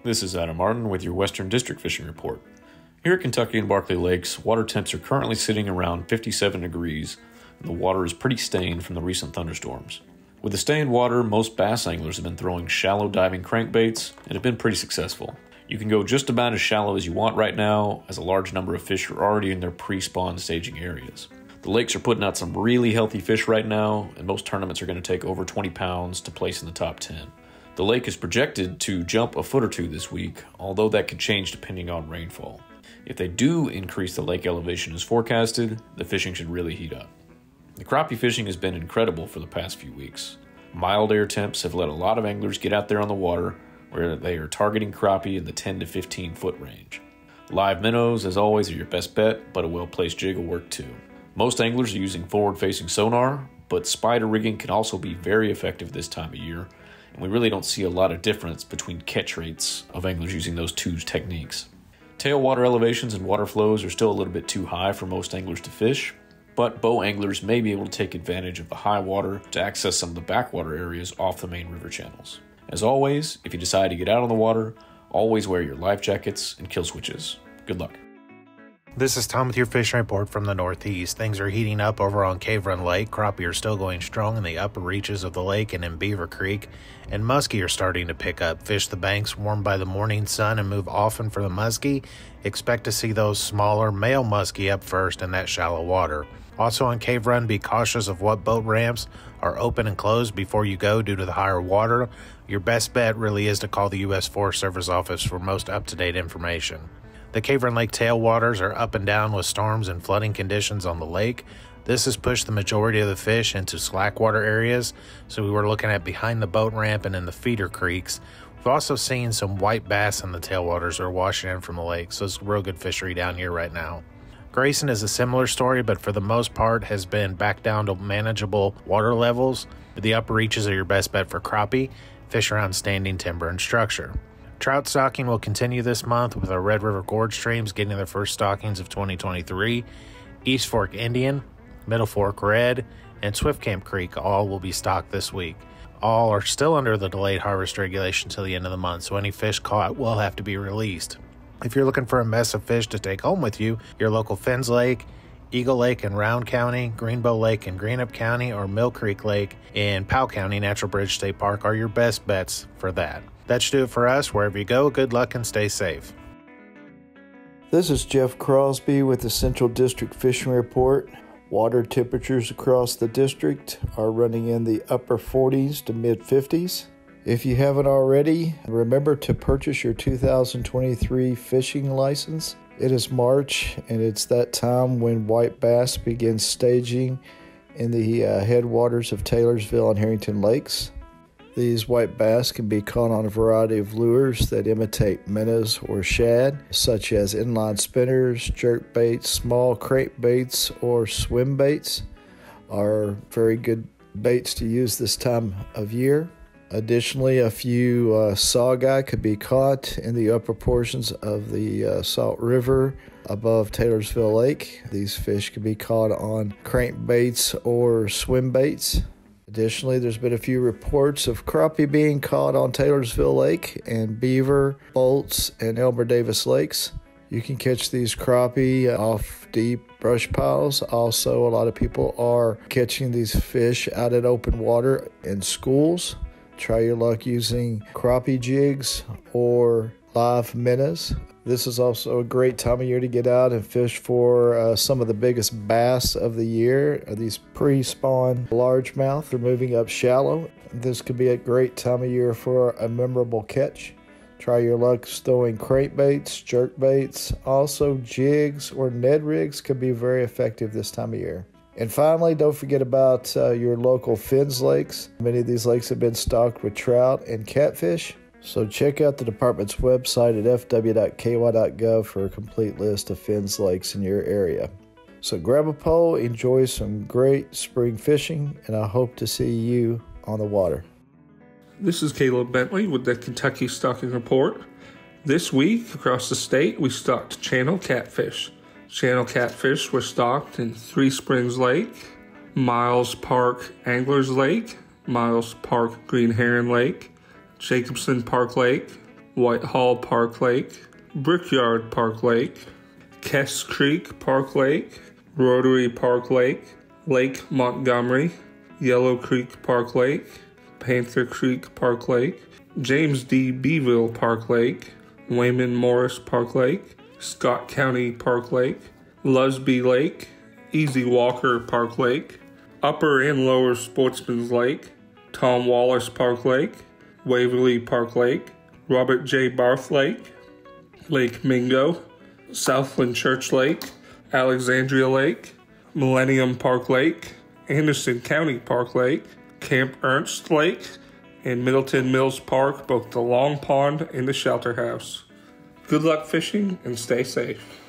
This is Adam Martin with your Western District Fishing Report. Here at Kentucky and Barkley Lakes, water temps are currently sitting around 57 degrees, and the water is pretty stained from the recent thunderstorms. With the stained water, most bass anglers have been throwing shallow diving crankbaits and have been pretty successful. You can go just about as shallow as you want right now, as a large number of fish are already in their pre-spawn staging areas. The lakes are putting out some really healthy fish right now, and most tournaments are going to take over 20 pounds to place in the top 10. The lake is projected to jump a foot or two this week, although that could change depending on rainfall. If they do increase the lake elevation as forecasted, the fishing should really heat up. The crappie fishing has been incredible for the past few weeks. Mild air temps have let a lot of anglers get out there on the water, where they are targeting crappie in the 10 to 15 foot range. Live minnows, as always, are your best bet, but a well-placed jig will work too. Most anglers are using forward-facing sonar, but spider rigging can also be very effective this time of year, and we really don't see a lot of difference between catch rates of anglers using those two techniques. Tailwater elevations and water flows are still a little bit too high for most anglers to fish, but bow anglers may be able to take advantage of the high water to access some of the backwater areas off the main river channels. As always, if you decide to get out on the water, always wear your life jackets and kill switches. Good luck. This is Tom with your fishing report from the Northeast. Things are heating up over on Cave Run Lake. Crappie are still going strong in the upper reaches of the lake and in Beaver Creek, and muskie are starting to pick up. Fish the banks warmed by the morning sun and move often for the muskie. Expect to see those smaller male muskie up first in that shallow water. Also on Cave Run, be cautious of what boat ramps are open and closed before you go due to the higher water. Your best bet really is to call the U.S. Forest Service office for most up-to-date information. The Cave Run Lake tailwaters are up and down with storms and flooding conditions on the lake. This has pushed the majority of the fish into slackwater areas, so we were looking at behind the boat ramp and in the feeder creeks. We've also seen some white bass in the tailwaters that are washing in from the lake, so it's real good fishery down here right now. Grayson is a similar story, but for the most part has been back down to manageable water levels. The upper reaches are your best bet for crappie. Fish around standing timber and structure. Trout stocking will continue this month with our Red River Gorge streams getting their first stockings of 2023. East Fork Indian, Middle Fork Red, and Swift Camp Creek all will be stocked this week. All are still under the delayed harvest regulation till the end of the month, so any fish caught will have to be released. If you're looking for a mess of fish to take home with you, your local Finns Lake, Eagle Lake in Round County, Greenbow Lake in Greenup County, or Mill Creek Lake in Powell County Natural Bridge State Park are your best bets for that. That should do it for us. Wherever you go, good luck and stay safe. This is Jeff Crosby with the Central District Fishing Report. Water temperatures across the district are running in the upper 40s to mid 50s. If you haven't already, remember to purchase your 2023 fishing license. It is March, and it's that time when white bass begin staging in the headwaters of Taylorsville and Harrington Lakes. These white bass can be caught on a variety of lures that imitate minnows or shad, such as inline spinners, jerk baits, small crankbaits, or swim baits are very good baits to use this time of year. Additionally, a few saugeye could be caught in the upper portions of the Salt River above Taylorsville Lake. These fish can be caught on crankbaits or swim baits. Additionally, there's been a few reports of crappie being caught on Taylorsville Lake and Beaver, Bolts, and Elmer Davis Lakes. You can catch these crappie off deep brush piles. Also, a lot of people are catching these fish out in open water in schools. Try your luck using crappie jigs or live minnows. This is also a great time of year to get out and fish for some of the biggest bass of the year. These pre-spawn largemouth are moving up shallow. This could be a great time of year for a memorable catch. Try your luck throwing crankbaits, jerkbaits. Also, jigs or Ned rigs could be very effective this time of year. And finally, don't forget about your local Finns lakes. Many of these lakes have been stocked with trout and catfish. So check out the department's website at fw.ky.gov for a complete list of Finns lakes in your area. So grab a pole, enjoy some great spring fishing, and I hope to see you on the water. This is Caleb Bentley with the Kentucky Stocking Report. This week, across the state, we stocked channel catfish. Channel catfish were stocked in Three Springs Lake, Miles Park Anglers Lake, Miles Park Green Heron Lake, Jacobson Park Lake, Whitehall Park Lake, Brickyard Park Lake, Kess Creek Park Lake, Rotary Park Lake, Lake Montgomery, Yellow Creek Park Lake, Panther Creek Park Lake, James D. Beeville Park Lake, Wayman Morris Park Lake, Scott County Park Lake, Lusby Lake, Easy Walker Park Lake, Upper and Lower Sportsman's Lake, Tom Wallace Park Lake, Waverly Park Lake, Robert J. Barth Lake, Lake Mingo, Southland Church Lake, Alexandria Lake, Millennium Park Lake, Anderson County Park Lake, Camp Ernst Lake, and Middleton Mills Park, both the Long Pond and the Shelter House. Good luck fishing and stay safe.